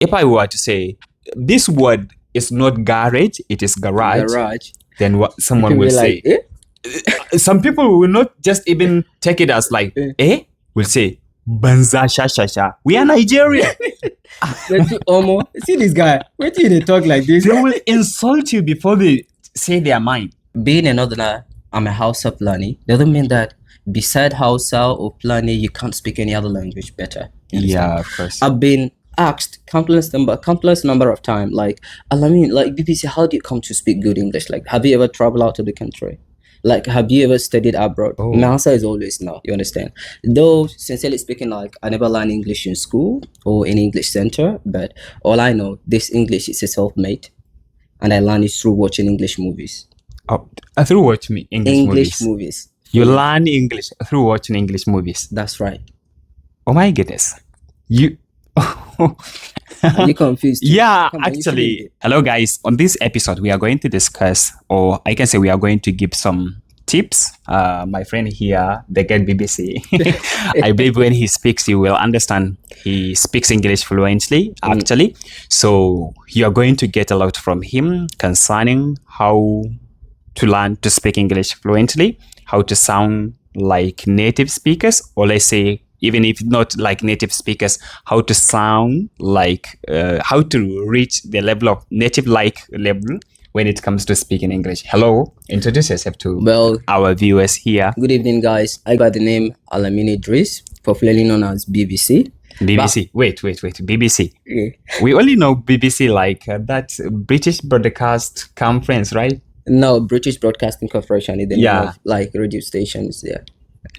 if I were to say this word is not garage, it is garage, then what someone will say. Some people will not just even take it as like, will say, Banza Shashasha. We are Nigerian. See this guy. Wait till they talk like this. They will insult you before they say their mind. Being a northerner, I'm a Hausa Plani. Doesn't mean that beside Hausa or Plani, you can't speak any other language better. Yeah, of course. I've been asked countless number of times, like, like BBC, how do you come to speak good English? Like, have you ever traveled out of the country? Like, have you ever studied abroad? My answer is always no. You understand? Though, sincerely speaking, like, I never learned English in school or in English center, but all I know, this English is a self-made, and I learned it through watching English movies. Through watching English movies. You learn English through watching English movies. That's right. Oh my goodness. You... Are you confused? Yeah, actually. Hello guys. On this episode, we are going to discuss, or I can say we are going to give some tips. My friend here, the guy BBC, I believe when he speaks, you will understand. He speaks English fluently, actually. So you are going to get a lot from him concerning how to learn to speak English fluently, how to sound like native speakers, or let's say, even if not like native speakers, how to sound like, how to reach the level of native-like level when it comes to speaking English. Hello, introduce yourself to our viewers here. Good evening, guys. I got the name Alamine Idris, popularly known as BBC. BBC. Wait. BBC. Yeah. We only know BBC like that British Broadcast Conference, right? No, British Broadcasting Corporation is the name of like radio stations. Yeah.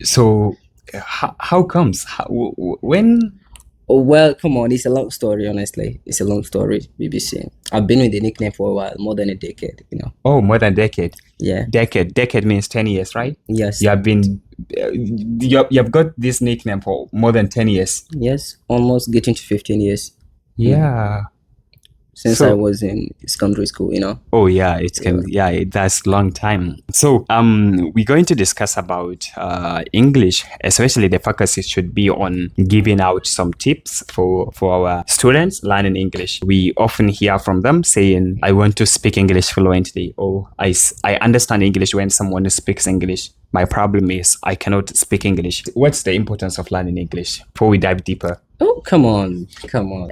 So how comes? When? Oh, well, come on. It's a long story, honestly. It's a long story, BBC. I've been with the nickname for a while, more than a decade, you know. Oh, more than a decade? Yeah. Decade means 10 years, right? Yes. You have been, you've got this nickname for more than 10 years. Yes, almost getting to 15 years. Yeah. Since I was in secondary school, you know. Oh yeah, that's a long time. So we're going to discuss about English, especially the focus should be on giving out some tips for our students learning English. We often hear from them saying, I want to speak English fluently, or I understand English when someone speaks English. My problem is I cannot speak English. What's the importance of learning English before we dive deeper? Oh, come on.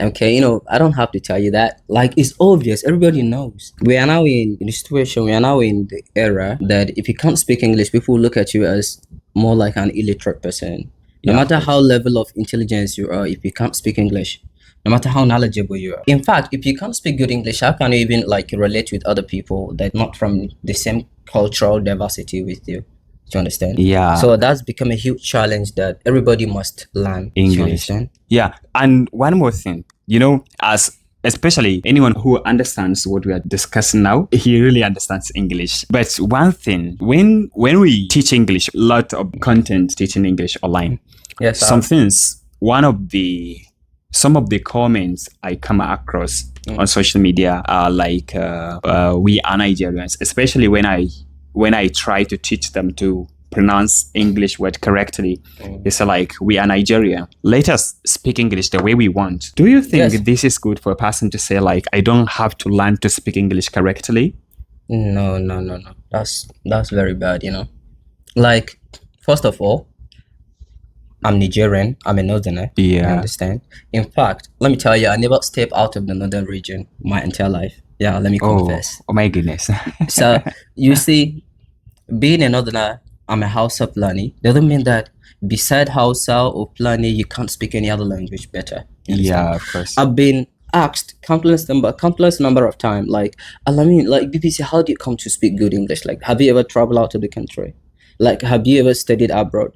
Okay, you know, I don't have to tell you that. Like, it's obvious. Everybody knows. We are now in the situation, we are now in the era that if you can't speak English, people look at you as more like an illiterate person. No matter how level of intelligence you are, if you can't speak English, no matter how knowledgeable you are. In fact, if you can't speak good English, how can you even like relate with other people that not from the same cultural diversity with you? Do you understand? Yeah. So that's become a huge challenge that everybody must learn English. Yeah. And one more thing, you know, especially anyone who understands what we are discussing now, he really understands English. But one thing, when we teach English, a lot of content teaching English online. Yes. Some of the comments I come across on social media are like, we are Nigerians, especially when I try to teach them to pronounce English word correctly. It's like, we are Nigeria. Let us speak English the way we want. Do you think this is good for a person to say, like, I don't have to learn to speak English correctly? No. That's very bad, you know. Like, first of all, I'm Nigerian. I'm a northerner. Yeah. You understand? In fact, let me tell you, I never stepped out of the northern region my entire life. Yeah, let me confess. Oh my goodness. So, you see, being a northerner, I'm a Hausa Plani. Doesn't mean that beside Hausa or Plani, you can't speak any other language better. Yeah, of course. I've been asked countless number of times, like, like BBC, how do you come to speak good English? Like, have you ever traveled out of the country? Like, have you ever studied abroad?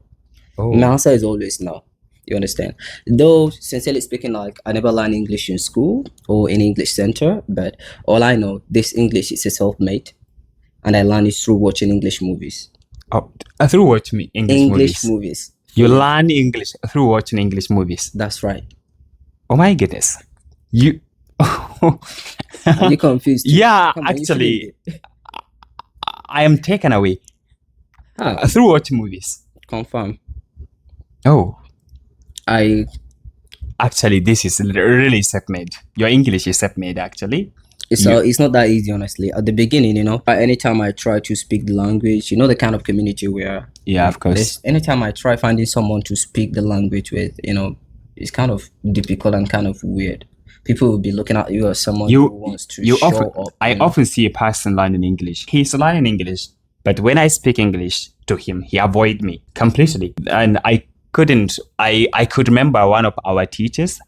My answer is always no. You understand? Though, sincerely speaking, like, I never learned English in school or in English center, but all I know, this English is a self-made, and I learned it through watching English movies. Through watching English movies. You learn English through watching English movies. That's right. Oh my goodness. You... Are you confused? Yeah, actually, I am taken away through watching movies. Confirm. Oh. I Actually, this is really self-made. Your English is self-made, actually. It's not that easy, honestly. At the beginning, anytime I try to speak the language, the kind of community we are. Yeah, of course. Anytime I try finding someone to speak the language with, it's kind of difficult and kind of weird. People will be looking at you as someone who wants to show up. I often see a person learning English. He's learning English, but when I speak English to him, he avoid me completely. And I could remember one of our teachers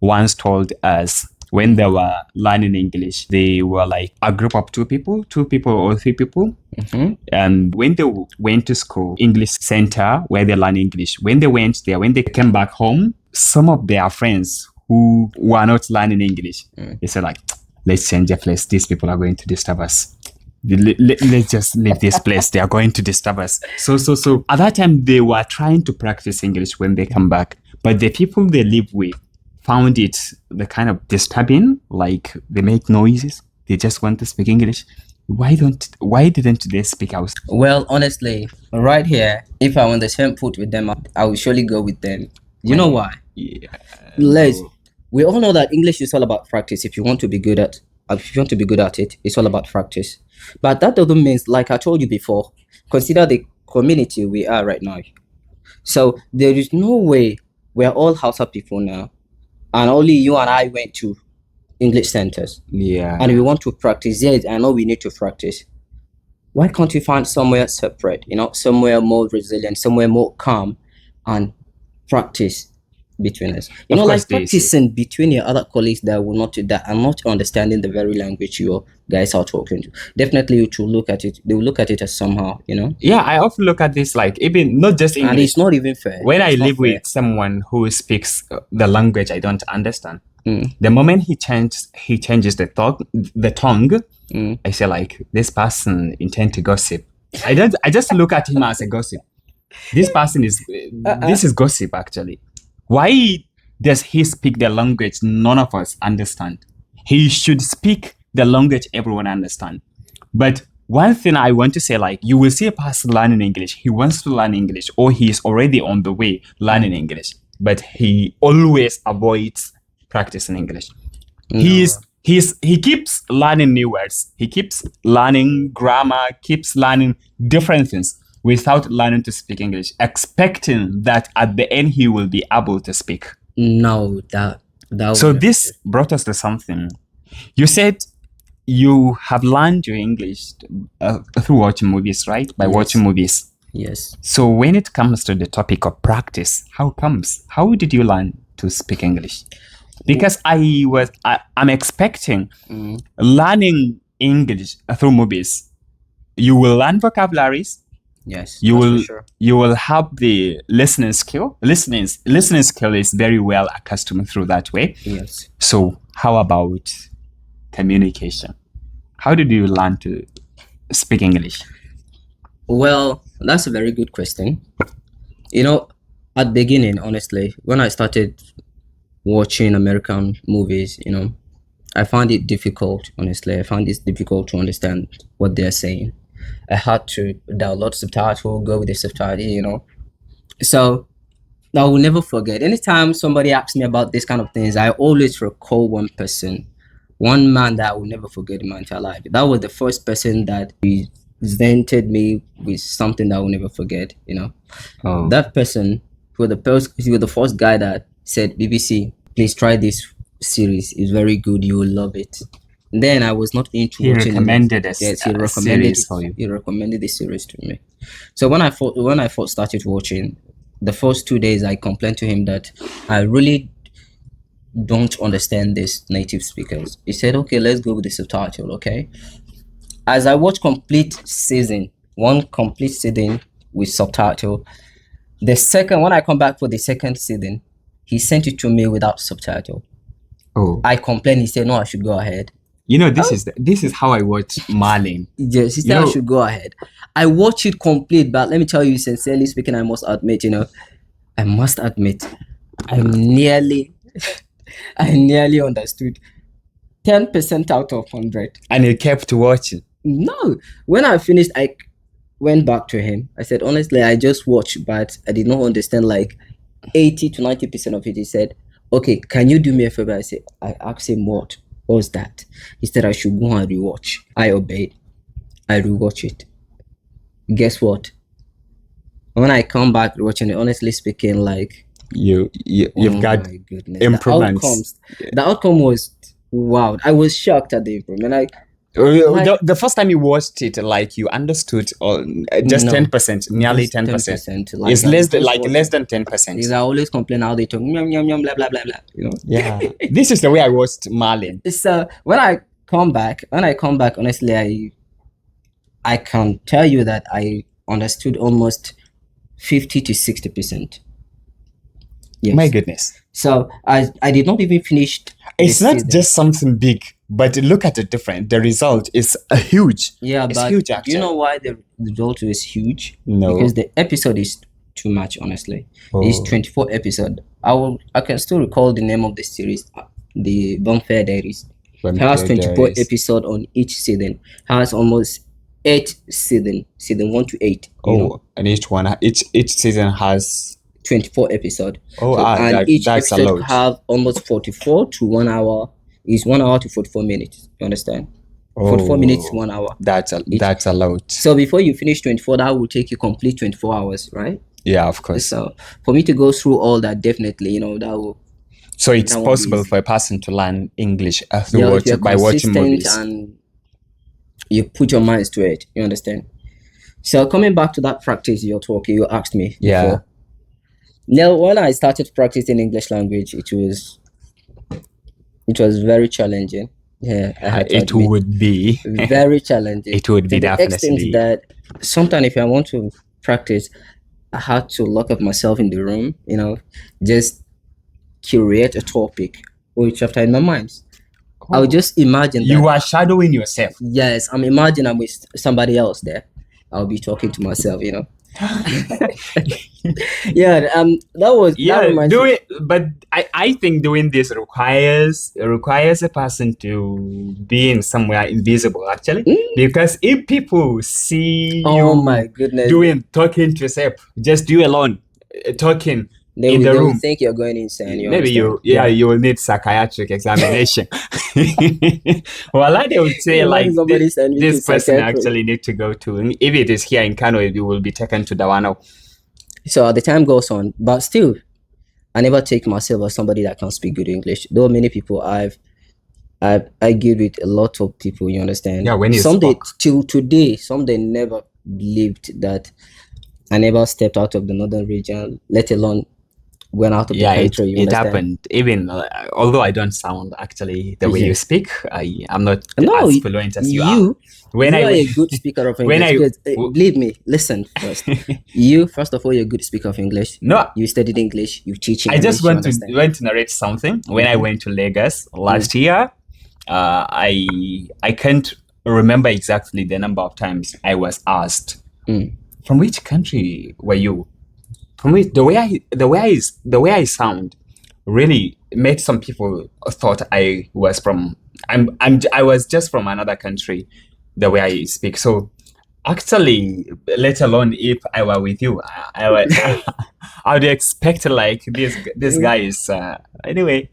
once told us when they were learning English, they were like a group of two people or three people. Mm-hmm. And when they went to school, English center where they learn English, when they went there, when they came back home, some of their friends who were not learning English, they said like, let's change the place. These people are going to disturb us. Let's just leave this place. They are going to disturb us. So at that time, they were trying to practice English when they come back. But the people they live with found it the kind of disturbing, like they make noises. They just want to speak English. Why didn't they speak out? Well, honestly, right here, if I'm on the same foot with them, I will surely go with them. You know why? Yeah. We all know that English is all about practice. If you want to be good at it, it's all about practice. But that doesn't mean, like I told you before, consider the community we are right now. So there is no way we're all Hausa people now, and only you and I went to English centers. Yeah. And we want to practice. Yes, I know we need to practice. Why can't you find somewhere separate, somewhere more resilient, somewhere more calm, and practice between us? Like practicing between your other colleagues that are not understanding the very language you guys are talking to. Definitely you should look at it. They will look at it as somehow, Yeah, I often look at this like even not just English. And it's not even fair. When I live with someone who speaks the language I don't understand, the moment he changes the tongue, I say like, this person intend to gossip. I just look at him as a gossip. This person is this is gossip actually. Why does he speak the language none of us understand? He should speak the language everyone understand. But one thing I want to say, like, you will see a person learning English. He wants to learn English, or he is already on the way learning English, but he always avoids practicing English. No. He keeps learning new words. He keeps learning grammar, keeps learning different things without learning to speak English, expecting that at the end he will be able to speak. No, So this brought us to something. You said you have learned your English through watching movies, right? By watching movies. Yes. So when it comes to the topic of practice, how did you learn to speak English? Because I'm expecting learning English through movies. You will learn vocabularies. Yes, you will have the listening skill. Listening skill is very well accustomed through that way. Yes. So how about communication? How did you learn to speak English? Well, that's a very good question. At the beginning, honestly, when I started watching American movies, I found it difficult. Honestly, I found it difficult to understand what they're saying. I had to download subtitle, go with the subtitle, So I will never forget. Anytime somebody asks me about this kind of things, I always recall one man that I will never forget in my entire life. That was the first person that presented me with something that I will never forget, Oh. That person, he was the first guy that said, BBC, please try this series. It's very good. You will love it. And then I was not into watching. He recommended a series for you. He recommended the series to me. So when I first started watching, the first 2 days I complained to him that I really don't understand these native speakers. He said, okay, let's go with the subtitle, okay? As I watched one complete season with subtitle, when I come back for the second season, he sent it to me without subtitle. Oh. I complained. He said, no, I should go ahead. This is how I watch Marlin. Yes, he said I should go ahead. I watched it complete, but let me tell you, sincerely speaking, I must admit, I nearly understood 10% out of 100. And you kept watching? No. When I finished, I went back to him. I said, honestly, I just watched, but I did not understand like 80 to 90% of it. He said, okay, can you do me a favor? I asked him what was that? He said I should go and rewatch. I obeyed. I rewatch it. Guess what? When I come back watching it, honestly speaking, like you've got my goodness, improvements. The outcome was wow. I was shocked at the improvement. The first time you watched it, like you understood, or just 10%, nearly 10%. Like, It's less than less than 10%. Because I always complain how they talk, yum yum yum, blah blah blah blah. You know. Yeah, this is the way I watched Marlin. So when I come back, honestly, I can tell you that I understood almost 50 to 60%. Yes. My goodness. So I did not even finish. It's not just something big, but look at the difference. The result is huge. Yeah, it's but huge, actually. Do you know why the result is huge? No. Because the episode is too much, honestly. It's 24 episodes. I can still recall the name of the series, the Bonfire Diaries. It has 24 episodes on each season. Has almost 8 season 1 to 8. And each season has 24 episodes. And each that's episode a lot. have almost 44 to 1 hour. Is 1 hour to 44 minutes. You understand? 44 minutes, 1 hour. That's a lot. So before you finish 24, that will take you complete 24 hours, right? Yeah, of course. So for me to go through all that, definitely, that will. So it's possible for a person to learn English by watching movies. And you put your minds to it. You understand? So coming back to that practice you asked me before. Now, when I started practicing English language, it was very challenging. Yeah, I had to it admit. would be very challenging. It would be definitely. To the extent that sometimes if I want to practice, I had to lock up myself in the room, just curate a topic or a chapter in my mind. I would just imagine you are shadowing yourself. Yes, I'm imagining I'm with somebody else there. I'll be talking to myself, Yeah, that was but I think doing this requires a person to be in somewhere invisible, actually, because if people see my goodness, talking to yourself, just you alone talking in the room, think you're going insane. Maybe you will need psychiatric examination. Well, they would say this person actually need to go to, if it is here in Kano, you will be taken to Dawano. So the time goes on, but still, I never take myself as somebody that can speak good English. Though many people I give it a lot of people. You understand? Yeah, when you till today, some they never believed that I never stepped out of the northern region, let alone went out of the country. It happened. Even although I don't sound actually the way you speak, I'm not as fluent as you are. When you are a good speaker of English, believe me, listen first. You, first of all, you're a good speaker of English. No, you studied English. You teach English. I just want to narrate something. When I went to Lagos last year, I can't remember exactly the number of times I was asked, "From which country were you?" From which the way I sound really made some people thought I was from. I was just from another country. The way I speak, so actually, let alone if I were with you, I would expect like this guy is anyway.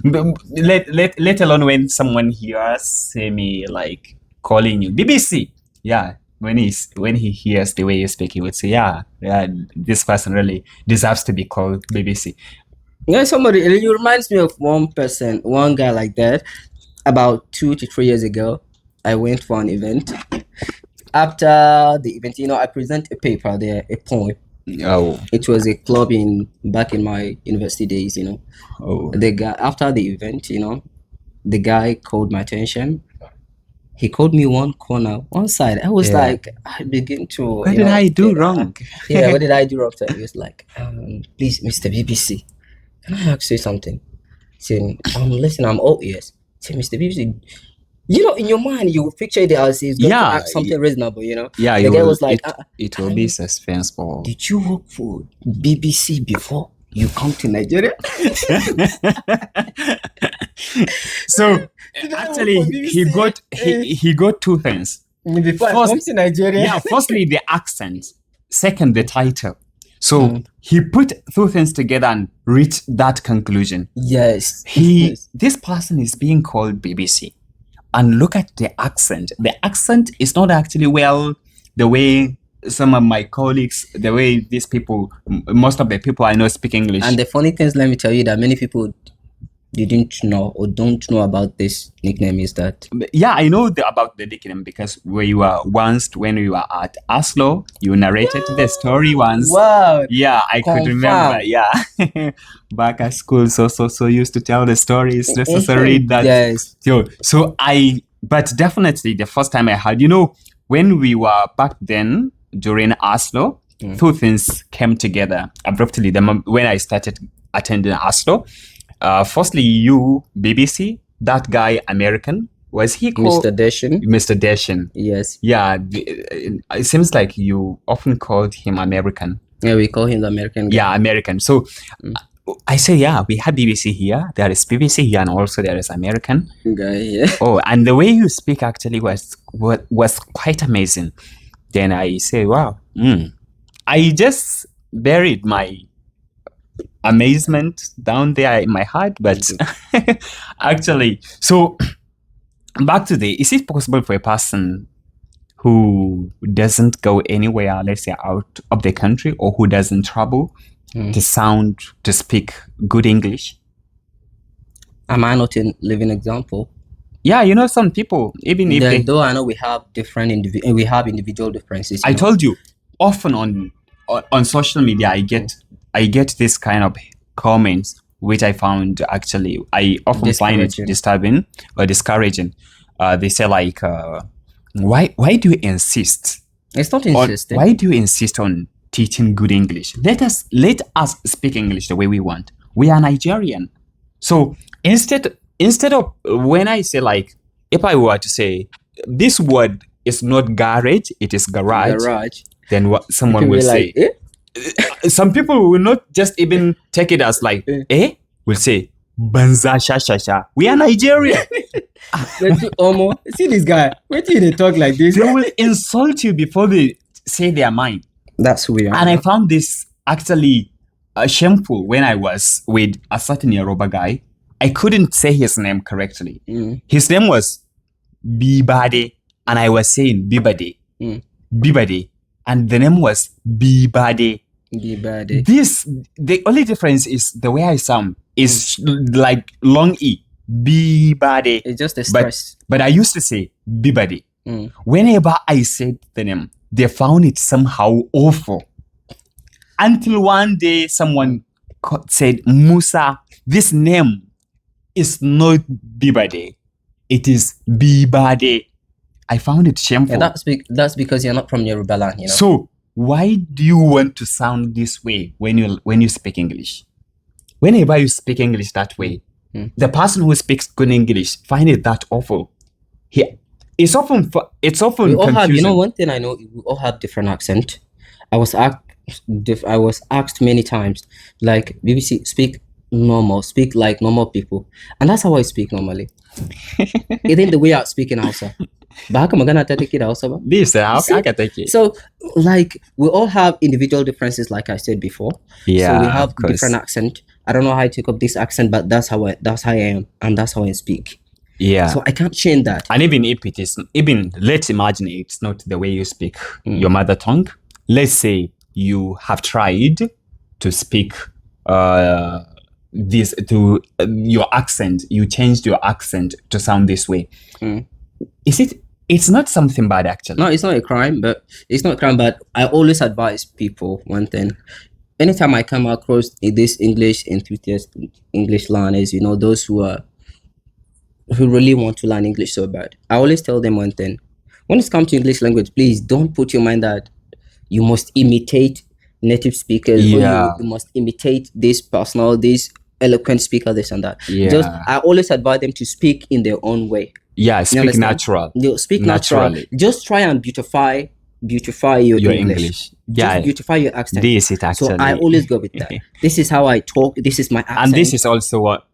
let alone when someone hears me like calling you BBC, when he hears the way you speak, he would say, yeah, this person really deserves to be called BBC. Somebody, it reminds me of one guy like that. About 2 to 3 years ago, I went for an event. After the event, I present a paper there, a poem. Oh. It was a club back in my university days, Oh. The guy, after the event, the guy called my attention. He called me one corner, one side. I was like, I begin to. What did I do wrong? What did I do wrong? He was like, please, Mr. BBC, can I ask you something? Saying, listen, I'm all ears. Say, Mr. BBC, in your mind, you picture it as he's going to ask something reasonable, Yeah, the guy was like, it will be suspenseful. Did you work for BBC before you come to Nigeria? So actually, he got two things. Before I come to Nigeria. Yeah, firstly the accent, second the title. So he put two things together and reach that conclusion. Yes. This person is being called BBC. And look at the accent. The accent is not actually the way some of my colleagues, the way these people, most of the people I know speak English. And the funny thing is, let me tell you that many people didn't know or don't know about this nickname is that. Yeah, I know about the nickname because when you were at Oslo, you narrated the story once. Wow. Yeah, I could remember. Yeah. Back at school, so used to tell the stories necessary that. Yes. But definitely the first time I heard, when we were back then during Oslo, two things came together abruptly. When I started attending Oslo, firstly, you, BBC, that guy, American, was he called? Mr. Deshin. Mr. Deshin. Yes. Yeah, it seems like you often called him American. Yeah, we call him the American guy. Yeah, American. So I say, yeah, we have BBC here. There is BBC here, and also there is American guy. Yeah. Oh, and the way you speak actually was quite amazing. Then I say, wow. I just buried my amazement down there in my heart, but actually, so back to is it possible for a person who doesn't go anywhere, let's say out of the country, or who doesn't travel, to speak good English? Am I not a living example? Yeah, some people, even if though I know we have individual differences. I told you, often on social media, I get this kind of comments, which I found actually, I often find it disturbing or discouraging. They say like, why do you insist? It's not insisting. Why do you insist on teaching good English? Let us speak English the way we want. We are Nigerian. So instead of, when I say like, if I were to say, this word is not garage, it is garage. Then what someone will say, like, some people will not just even take it as like, will say, Banza Shashasha. We are Nigerian. See this guy. Wait till they talk like this. They will insult you before they say their mind. That's who we are. And I found this actually shameful when I was with a certain Yoruba guy. I couldn't say his name correctly. His name was Bibade, and I was saying Bibade. Bibade. And the name was Bibade. Bibade. The only difference is the way I sound is like long E. Bibade. It's just a stress. But I used to say Bibade. Whenever I said the name, they found it somehow awful. Until one day someone said, Musa, this name is not Bibade. It is Bibade. I found it shameful. Yeah, that's because you're not from Yoruba land, So why do you want to sound this way when you speak English? Whenever you speak English that way, the person who speaks good English find it that awful. It's often we all confusing. Have, one thing I know, we all have different accent. I was asked many times, like, BBC, speak normal, speak like normal people, and that's how I speak normally. It ain't the way I speak in Hausa. But how come I'm gonna take it Hausa? This how I can take it. So, like, we all have individual differences, like I said before. Yeah, so we have different accent. I don't know how I take up this accent, but that's how I am, and that's how I speak. Yeah. So I can't change that. And even if it is, let's imagine it's not the way you speak your mother tongue. Let's say you have tried to speak this to your accent. You changed your accent to sound this way. It's not something bad, actually. No, it's not a crime, but I always advise people one thing. Anytime I come across this English enthusiast, English learners, those who really want to learn English so bad, I always tell them one thing. When it comes to English language, please don't put your mind that you must imitate native speakers, or you must imitate this eloquent speaker, this and that. I always advise them to speak in their own way. Yeah, speak natural. Speak naturally. Just try and beautify your English. Yeah, beautify your accent. This is actually. So I always go with that. This is how I talk. This is my accent. And this is also what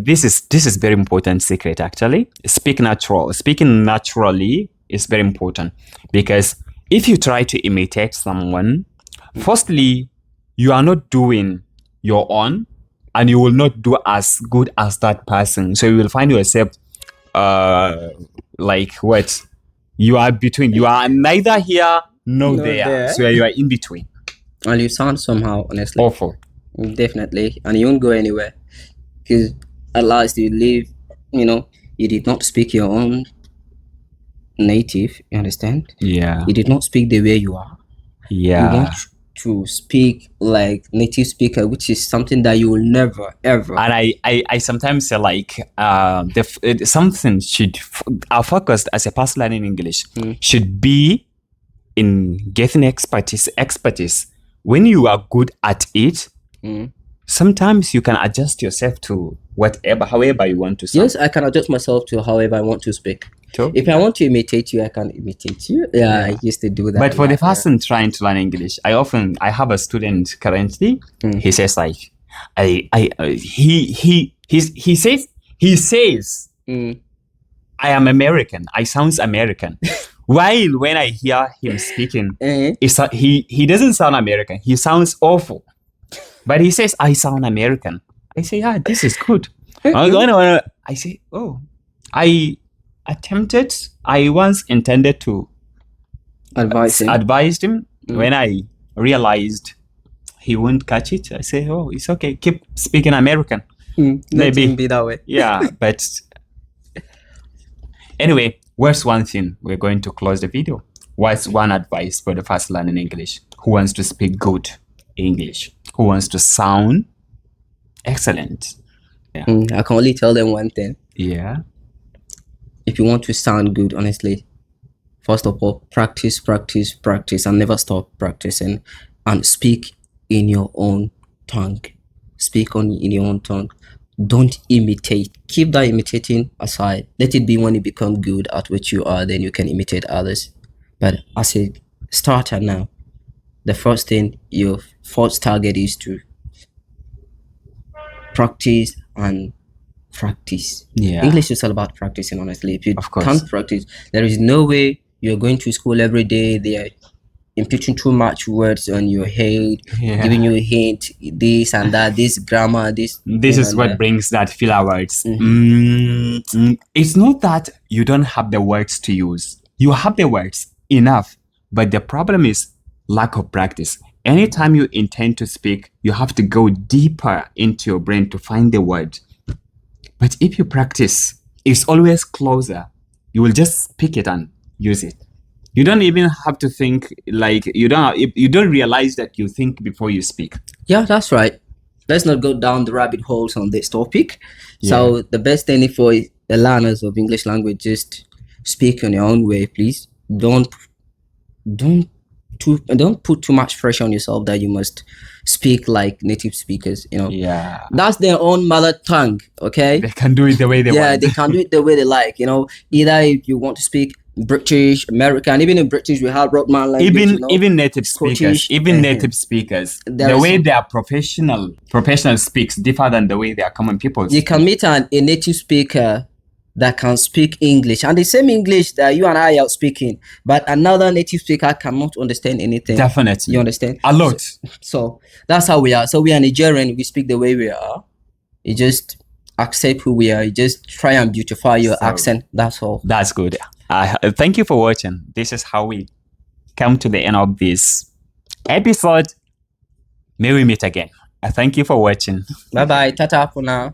this is very important secret actually. Speak natural. Speaking naturally is very important, because if you try to imitate someone, firstly, you are not doing your own. and you will not do as good as that person. So you will find yourself like what? You are between. You are neither here nor Nor there. there. So you are in between. And you sound somehow, honestly. Awful. Definitely. And you won't go anywhere. Because at last you live, you did not speak your own native, you understand? Yeah. You did not speak the way you are. You Yeah. want to speak like native speaker, which is something that you will never ever. And I sometimes say like something should our focus as a person learning English should be in getting expertise. When you are good at it, sometimes you can adjust yourself to however you want to sound. Yes, I can adjust myself to however I want to speak. True. If I want to imitate you, I can imitate you. Yeah. I used to do that. But for the person trying to learn English, I have a student currently. He says like, he says, I am American. I sounds American. While when I hear him speaking, he doesn't sound American. He sounds awful. But he says, I sound American. I say, yeah, this is good. I say, oh, I once intended to advise him. When I realized he won't catch it, I say, oh, it's okay. Keep speaking American. Maybe be that way. Yeah, but anyway, what's one thing? We're going to close the video. What's one advice for the first learning English? Who wants to speak good English? Who wants to sound excellent? Yeah. I can only tell them one thing. Yeah. If you want to sound good, honestly, first of all, practice, and never stop practicing, and speak in your own tongue. Speak in your own tongue. Don't imitate. Keep that imitating aside. Let it be when you become good at what you are, then you can imitate others. But as a starter now, the first thing, your first target is to practice and practice. Yeah. English is all about practicing, honestly. If you Of course. can't practice, there is no way you're going to school every day. They are imputing too much words on your head, giving you a hint, this and that, this grammar, this is what brings that filler words. It's not that you don't have the words to use. You have the words enough, but the problem is lack of practice. Anytime you intend to speak, you have to go deeper into your brain to find the word. But if you practice, it's always closer. You will just speak it and use it. You don't even have to think, like you don't realize that you think before you speak. Yeah, that's right. Let's not go down the rabbit holes on this topic. So the best thing for the learners of English language, just speak on your own way, please. Don't put too much pressure on yourself that you must speak like native speakers. Yeah, that's their own mother tongue. Okay, they can do it the way they want. Yeah, they can do it the way they like. Either if you want to speak British, American, even in British we have Rodman language. Even native Scottish, speakers, native speakers, the way they are professional speaks differ than the way they are common people. You can meet a native speaker that can speak English, and the same English that you and I are speaking, but another native speaker cannot understand anything. Definitely. You understand? A lot. So that's how we are. So we are Nigerian, we speak the way we are. You just accept who we are. You just try and beautify your accent. That's all. That's good. Thank you for watching. This is how we come to the end of this episode. May we meet again. Thank you for watching. Bye-bye. Tata for now.